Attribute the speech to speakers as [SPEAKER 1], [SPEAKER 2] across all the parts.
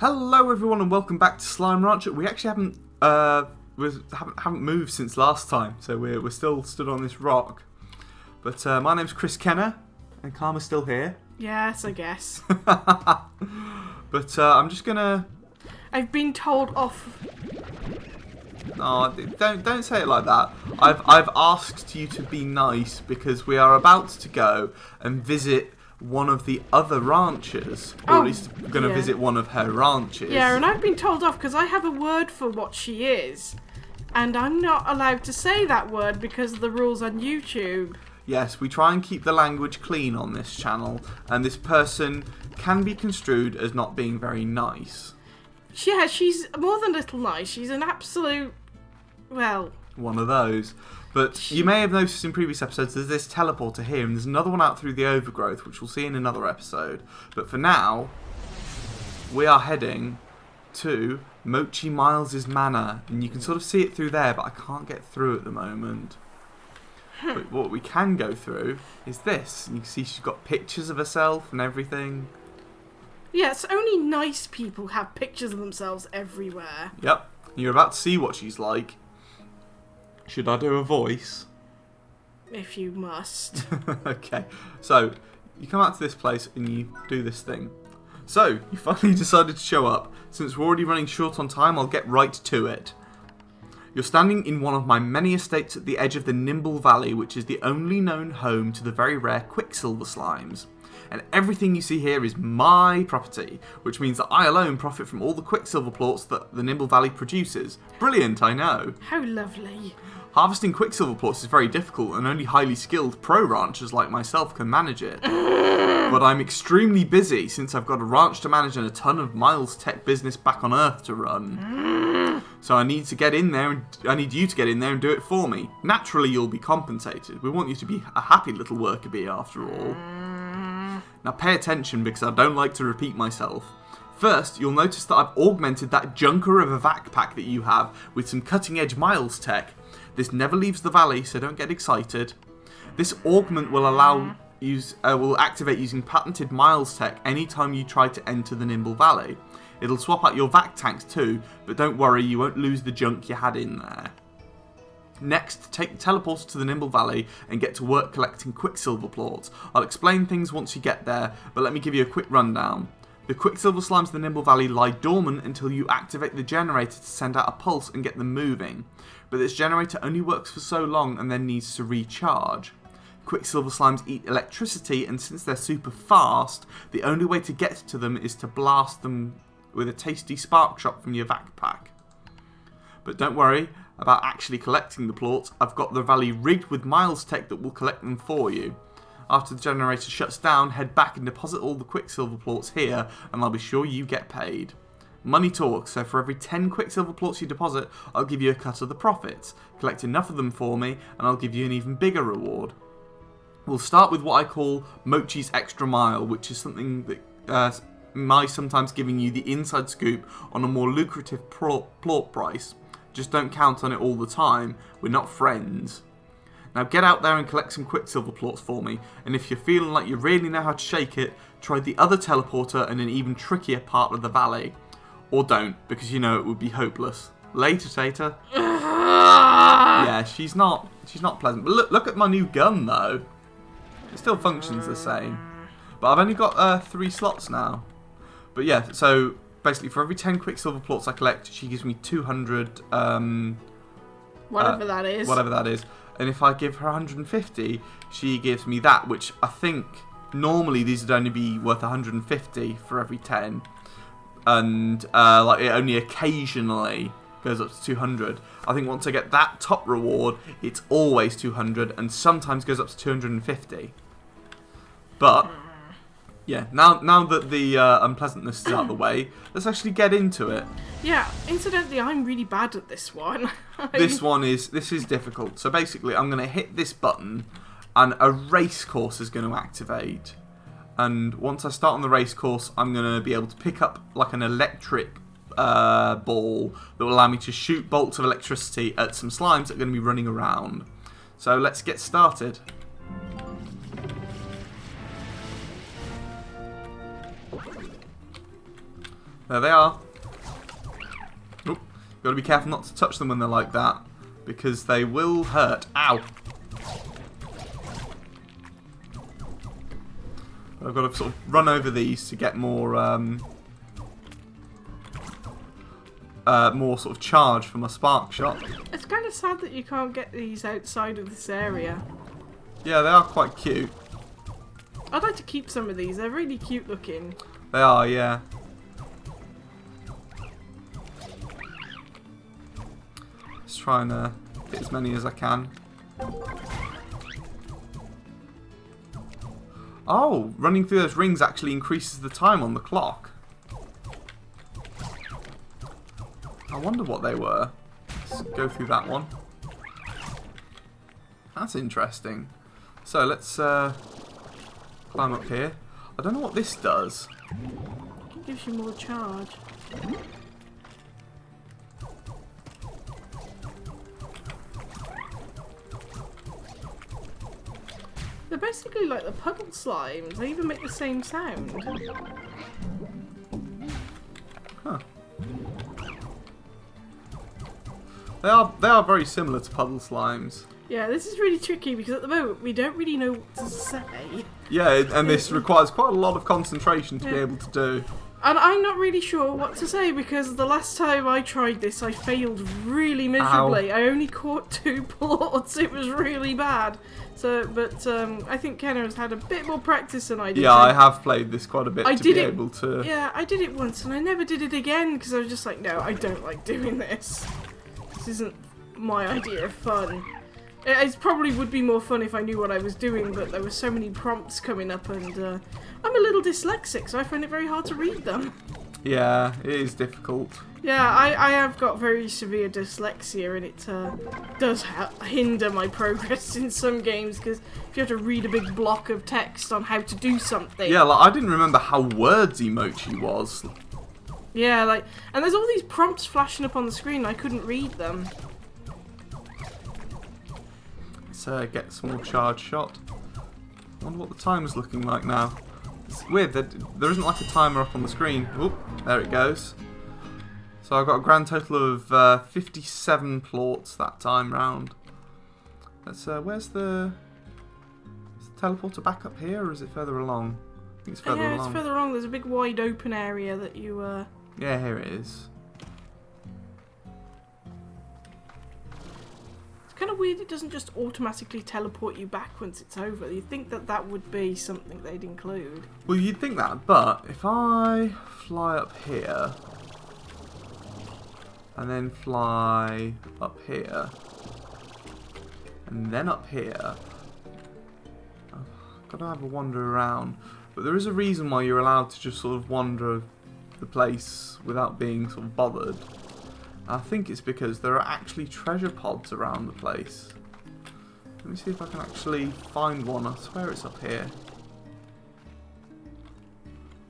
[SPEAKER 1] Hello everyone and welcome back to Slime Ranch. We actually haven't moved since last time, so we're still stood on this rock. But my name's Chris Kenner and Karma's still here.
[SPEAKER 2] Yes, I guess.
[SPEAKER 1] But I'm just gonna...
[SPEAKER 2] I've been told off.
[SPEAKER 1] Oh, don't say it like that. I've asked you to be nice because we are about to go and visit one of the other ranchers, or at least going to visit one of her ranches.
[SPEAKER 2] Yeah, and I've been told off because I have a word for what she is, and I'm not allowed to say that word because of the rules on YouTube.
[SPEAKER 1] Yes, we try and keep the language clean on this channel, and this person can be construed as not being very nice.
[SPEAKER 2] Yeah, she's more than little nice. She's an absolute, well...
[SPEAKER 1] one of those. But you may have noticed in previous episodes there's this teleporter here, and there's another one out through the overgrowth, which we'll see in another episode. But for now, we are heading to Mochi Miles's manor, and you can sort of see it through there, but I can't get through at the moment. But what we can go through is this. You can see she's got pictures of herself and everything.
[SPEAKER 2] Yes, only nice people have pictures of themselves everywhere.
[SPEAKER 1] Yep. You're about to see what she's like. Should I do a voice?
[SPEAKER 2] If you must.
[SPEAKER 1] Okay, so you come out to this place and you do this thing. So, you finally decided to show up. Since we're already running short on time, I'll get right to it. You're standing in one of my many estates at the edge of the Nimble Valley, which is the only known home to the very rare Quicksilver slimes. And everything you see here is my property, which means that I alone profit from all the Quicksilver plorts that the Nimble Valley produces. Brilliant, I know.
[SPEAKER 2] How lovely.
[SPEAKER 1] Harvesting Quicksilver plorts is very difficult, and only highly skilled pro ranchers like myself can manage it. But I'm extremely busy since I've got a ranch to manage and a ton of Miles Tech business back on Earth to run. So I need to get in there, and I need you to get in there and do it for me. Naturally, you'll be compensated. We want you to be a happy little worker bee after all. Now pay attention because I don't like to repeat myself. First, you'll notice that I've augmented that junker of a vac pack that you have with some cutting edge Miles Tech. This never leaves the valley, so don't get excited. This augment will will activate using patented Miles Tech anytime you try to enter the Nimble Valley. It'll swap out your vac tanks too, but don't worry, you won't lose the junk you had in there. Next, take the teleporter to the Nimble Valley and get to work collecting Quicksilver plorts. I'll explain things once you get there, but let me give you a quick rundown. The Quicksilver slimes of the Nimble Valley lie dormant until you activate the generator to send out a pulse and get them moving. But this generator only works for so long and then needs to recharge. Quicksilver slimes eat electricity, and since they're super fast, the only way to get to them is to blast them with a tasty spark shot from your vac pack. But don't worry about actually collecting the plorts. I've got the valley rigged with Miles Tech that will collect them for you. After the generator shuts down, head back and deposit all the Quicksilver plorts here, and I'll be sure you get paid. Money talks, so for every 10 Quicksilver plorts you deposit, I'll give you a cut of the profits. Collect enough of them for me, and I'll give you an even bigger reward. We'll start with what I call Mochi's Extra Mile, which is something that my sometimes giving you the inside scoop on a more lucrative plort price. Just don't count on it all the time. We're not friends. Now get out there and collect some Quicksilver plorts for me, and if you're feeling like you really know how to shake it, try the other teleporter in an even trickier part of the valley. Or don't, because you know it would be hopeless. Later, Tater. Yeah, she's not pleasant. But look at my new gun, though. It still functions the same. But I've only got 3 slots now. But yeah, so basically for every 10 Quicksilver plorts I collect, she gives me 200...
[SPEAKER 2] Whatever that is.
[SPEAKER 1] Whatever that is. And if I give her 150, she gives me that, which I think normally these would only be worth 150 for every 10. And like it only occasionally goes up to 200. I think once I get that top reward, it's always 200 and sometimes goes up to 250. But yeah, now that the unpleasantness is out of the way, let's actually get into it.
[SPEAKER 2] Yeah, incidentally, I'm really bad at this one.
[SPEAKER 1] This is difficult. So basically, I'm going to hit this button, and a race course is going to activate. And once I start on the race course, I'm going to be able to pick up like an electric ball that will allow me to shoot bolts of electricity at some slimes that are going to be running around. So let's get started. There they are. Oop. Got to be careful not to touch them when they're like that, because they will hurt. Ow! I've got to sort of run over these to get more more sort of charge for my spark shot.
[SPEAKER 2] It's kind of sad that you can't get these outside of this area.
[SPEAKER 1] Yeah, they are quite cute.
[SPEAKER 2] I'd like to keep some of these. They're really cute looking.
[SPEAKER 1] They are, yeah. Just trying to get as many as I can. Oh, running through those rings actually increases the time on the clock. I wonder what they were. Let's go through that one. That's interesting. So let's climb up here. I don't know what this does.
[SPEAKER 2] It gives you more charge. They're basically like the puddle slimes. They even make the same sound.
[SPEAKER 1] Huh. They are very similar to puddle slimes.
[SPEAKER 2] Yeah, this is really tricky because at the moment we don't really know what to say.
[SPEAKER 1] Yeah, and this requires quite a lot of concentration to be able to do.
[SPEAKER 2] And I'm not really sure what to say because the last time I tried this I failed really miserably. Ow. I only caught 2 plorts. It was really bad. So, but I think Kenna has had a bit more practice than I did.
[SPEAKER 1] Yeah, I have played this quite a bit to be able to...
[SPEAKER 2] Yeah, I did it once and I never did it again because I was just like, no, I don't like doing this. This isn't my idea of fun. It probably would be more fun if I knew what I was doing, but there were so many prompts coming up and I'm a little dyslexic, so I find it very hard to read them.
[SPEAKER 1] Yeah, it is difficult.
[SPEAKER 2] Yeah, I have got very severe dyslexia and it does hinder my progress in some games because if you have to read a big block of text on how to do something.
[SPEAKER 1] Yeah, like I didn't remember how wordsy Mochi was.
[SPEAKER 2] Yeah, like, and there's all these prompts flashing up on the screen and I couldn't read them.
[SPEAKER 1] Let's get some more charge shot. I wonder what the timer's looking like now. It's weird that there isn't like a timer up on the screen. Oop, there it goes. So I've got a grand total of 57 plorts that time round. Let's, where's the... Is the teleporter back up here or is it further along? I think it's further along.
[SPEAKER 2] Yeah, it's further along. There's a big wide open area that you...
[SPEAKER 1] Yeah, here it is.
[SPEAKER 2] It's kind of weird it doesn't just automatically teleport you back once it's over. You'd think that that would be something they'd include.
[SPEAKER 1] Well, you'd think that, but if I fly up here... and then fly up here, and then up here, I've got to have a wander around. But there is a reason why you're allowed to just sort of wander the place without being sort of bothered. I think it's because there are actually treasure pods around the place. Let me see if I can actually find one. I swear it's up here.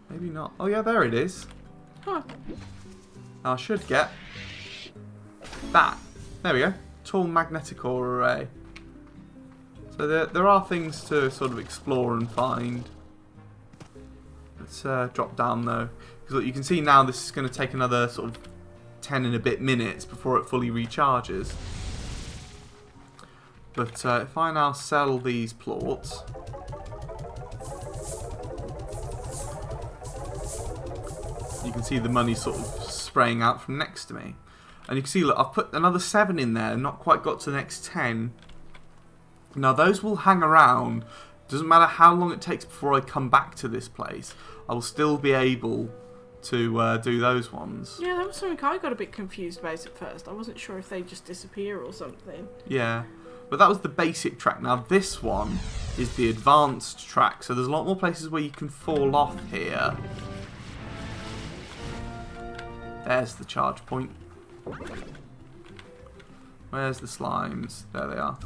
[SPEAKER 1] Maybe not. Oh yeah, there it is.
[SPEAKER 2] Huh.
[SPEAKER 1] I should get that. There we go. Tall magnetic ore array. So there are things to sort of explore and find. Let's drop down though. Because look, you can see now this is going to take another sort of 10 and a bit minutes before it fully recharges. But if I now sell these plorts... you can see the money sort of spraying out from next to me. And you can see, look, I've put another 7 in there, not quite got to the next 10. Now those will hang around. Doesn't matter how long it takes before I come back to this place. I will still be able to do those ones.
[SPEAKER 2] Yeah, that was something I got a bit confused about at first. I wasn't sure if they just disappear or something.
[SPEAKER 1] Yeah, but that was the basic track. Now this one is the advanced track. So there's a lot more places where you can fall off here. There's the charge point. Where's the slimes? There they are.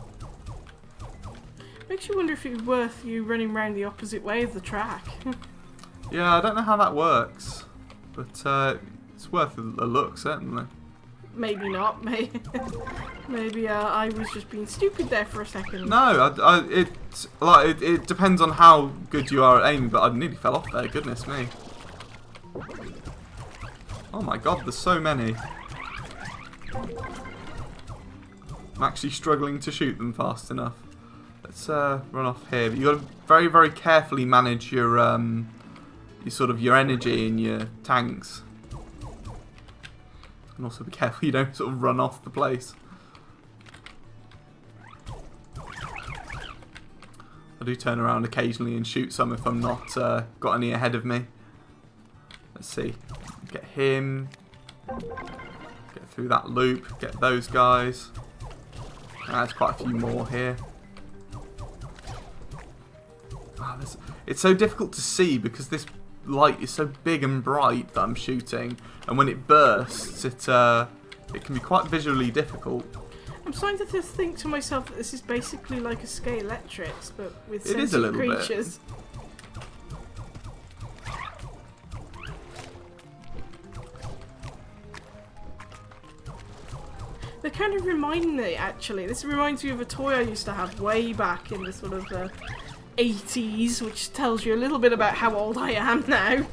[SPEAKER 2] Makes you wonder if it's worth you running around the opposite way of the track.
[SPEAKER 1] Yeah, I don't know how that works, but it's worth a look, certainly.
[SPEAKER 2] Maybe not. Maybe I was just being stupid there for a second.
[SPEAKER 1] No, it depends on how good you are at aiming, but I nearly fell off there. Goodness me. Oh my god, there's so many. I'm actually struggling to shoot them fast enough. Let's run off here. But you got to very, very carefully manage your your energy in your tanks. And also be careful you don't sort of run off the place. I do turn around occasionally and shoot some if I'm not got any ahead of me. Let's see. Get him. Get through that loop. Get those guys. There's quite a few more here. Oh, it's so difficult to see because this light is so big and bright that I'm shooting, and when it bursts, it can be quite visually difficult.
[SPEAKER 2] I'm starting to think to myself that this is basically like a Scalextrics, but with
[SPEAKER 1] It is a
[SPEAKER 2] sentient
[SPEAKER 1] little
[SPEAKER 2] creatures.
[SPEAKER 1] bit.
[SPEAKER 2] They kind of remind me, actually. This reminds me of a toy I used to have way back in the sort of 80s, which tells you a little bit about how old I am now.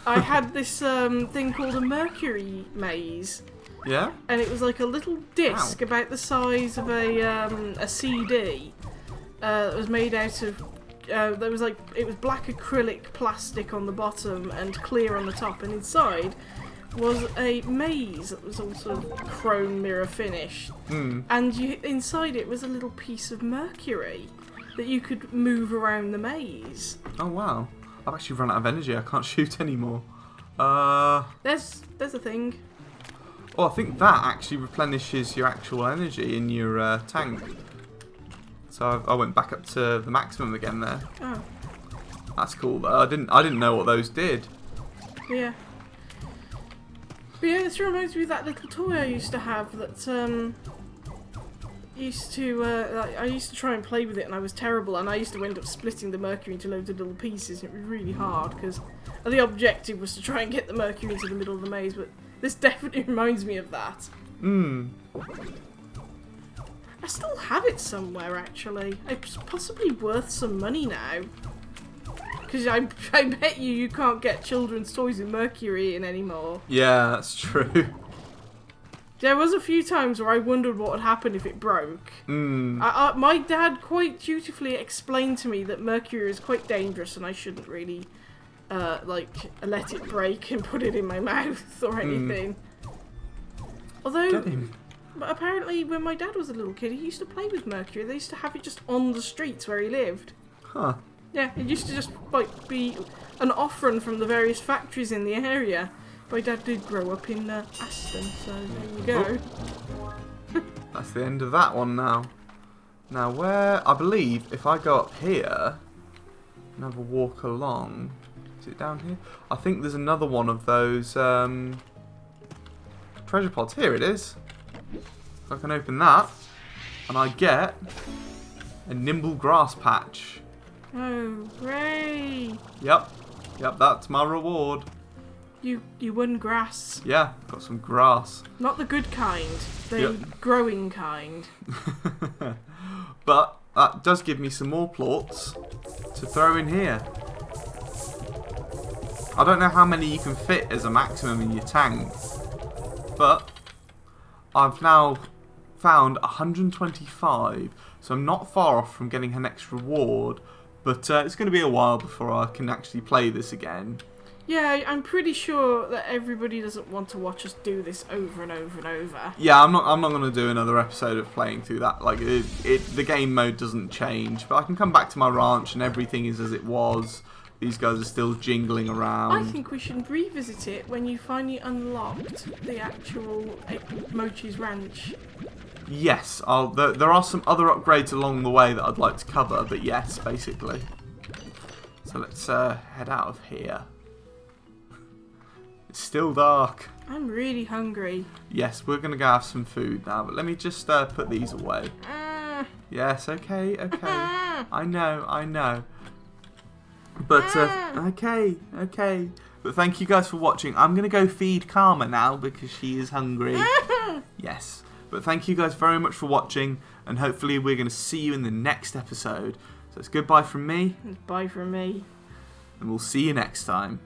[SPEAKER 2] I had this thing called a Mercury maze.
[SPEAKER 1] Yeah?
[SPEAKER 2] And it was like a little disc about the size of a CD that was made out of... it was black acrylic plastic on the bottom and clear on the top, and inside was a maze that was all sort of chrome mirror finished. And inside it was a little piece of mercury that you could move around the maze.
[SPEAKER 1] Oh wow. I've actually run out of energy. I can't shoot anymore.
[SPEAKER 2] There's a thing.
[SPEAKER 1] Oh, I think that actually replenishes your actual energy in your tank. So I went back up to the maximum again there.
[SPEAKER 2] Oh.
[SPEAKER 1] That's cool though. I didn't know what those did.
[SPEAKER 2] Yeah. But yeah, this reminds me of that little toy I used to have that I used to try and play with it, and I was terrible, and I used to end up splitting the mercury into loads of little pieces, and it was really hard because the objective was to try and get the mercury into the middle of the maze, but this definitely reminds me of that. I still have it somewhere, actually. It's possibly worth some money now. Because I bet you can't get children's toys with mercury in anymore.
[SPEAKER 1] Yeah, that's true.
[SPEAKER 2] There was a few times where I wondered what would happen if it broke. My dad quite dutifully explained to me that mercury is quite dangerous and I shouldn't really let it break and put it in my mouth or anything. Although, but apparently when my dad was a little kid, he used to play with mercury. They used to have it just on the streets where he lived.
[SPEAKER 1] Huh.
[SPEAKER 2] Yeah, it used to just be an offering from the various factories in the area. My dad did grow up in Aston, so there you go.
[SPEAKER 1] Oh. That's the end of that one now. Now where, I believe, if I go up here and have a walk along, is it down here? I think there's another one of those treasure pods. Here it is. So I can open that, and I get a nimble grass patch.
[SPEAKER 2] Oh, hooray!
[SPEAKER 1] Yep, that's my reward.
[SPEAKER 2] You won grass.
[SPEAKER 1] Yeah, got some grass.
[SPEAKER 2] Not the good kind, the growing kind.
[SPEAKER 1] But that does give me some more plorts to throw in here. I don't know how many you can fit as a maximum in your tank, but I've now found 125, so I'm not far off from getting her next reward, but it's going to be a while before I can actually play this again.
[SPEAKER 2] Yeah, I'm pretty sure that everybody doesn't want to watch us do this over and over and over.
[SPEAKER 1] Yeah, I'm not going to do another episode of playing through that. Like, the game mode doesn't change, but I can come back to my ranch and everything is as it was. These guys are still jingling around.
[SPEAKER 2] I think we should revisit it when you finally unlocked the actual Mochi's ranch.
[SPEAKER 1] Yes, there are some other upgrades along the way that I'd like to cover, but yes, basically. So let's head out of here. It's still dark.
[SPEAKER 2] I'm really hungry.
[SPEAKER 1] Yes, we're going to go have some food now, but let me just put these away. Yes, okay. I know. But, okay. But thank you guys for watching. I'm going to go feed Karma now because she is hungry. Yes. But thank you guys very much for watching, and hopefully we're going to see you in the next episode. So it's goodbye from me.
[SPEAKER 2] Bye from me.
[SPEAKER 1] And we'll see you next time.